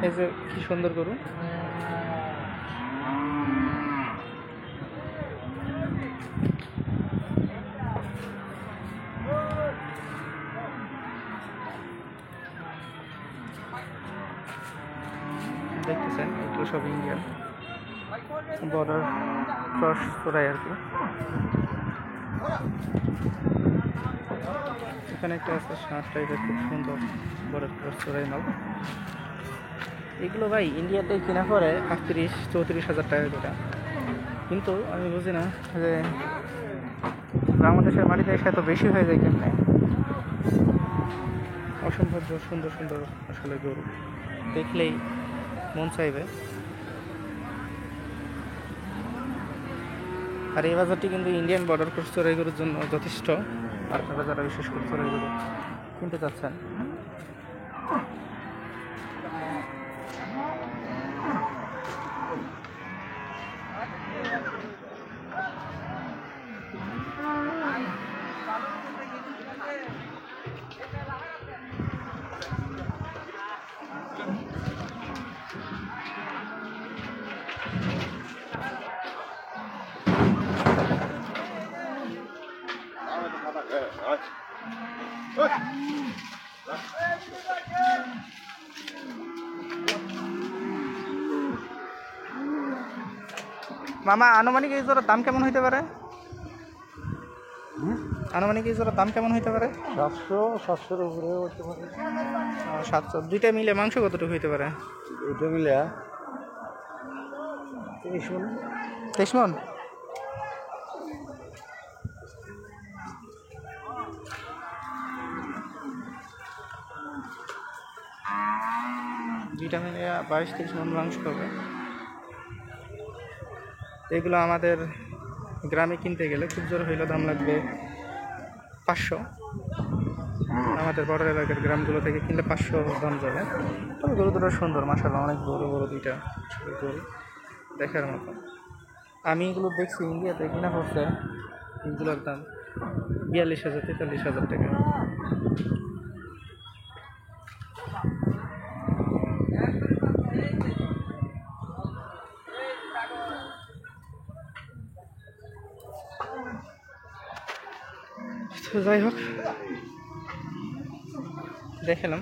এই যে কি সুন্দর গরু। দেখতেছেন এগুলো সব ইন্ডিয়ান বর্ডার ক্রস চোরাই আর কি। এখানে একটা আছে শার্ট টাইপের, খুব সুন্দর বর্ডার ক্রস চোরাই মাল। এগুলো ভাই ইন্ডিয়াতে কিনা পরে 38-34 হাজার টাকা করে, কিন্তু আমি বুঝি না যে বাংলাদেশের মাটিতে এসে এত বেশি হয়ে যায় কেমনে। অসম্ভব সুন্দর সুন্দর আসলে গরু, দেখলেই মন চাইবে। আর এই বাজারটি কিন্তু ইন্ডিয়ান বর্ডার ক্রস চোরাই গরুর জন্য যথেষ্ট। আপনারা যারা বিশেষ করে চোরাই গরু কিনতে চাচ্ছেন, মামা আনুমানিক এই জোড়ার দাম কেমন হইতে পারে? আনুমানিক এই জোড়ার দাম কেমন হইতে পারে? 700-700 উপরে হতে পারে। 700। দুইটা মিলে মাংস কতটুকু হইতে পারে? এটা মিলে 23 মণ। 23 মণ। দুইটা মিলে 22-23 মণ মাংস হবে। এগুলো আমাদের গ্রামে কিনতে গেলে খুব জোর হইলে দাম লাগবে 500। আমাদের বড় এলাকার গ্রামগুলো থেকে কিনলে 500 দাম যাবে। তবে গরু দুটো সুন্দর, মাশাআল্লাহ, অনেক বড় বড় দুইটা গরু, দেখার মতো। আমি এগুলো দেখছি ইন্ডিয়াতে কিনা পড়ছে এগুলোর দাম 42,000-43,000 টাকা। তো যাই হোক, দেখালাম।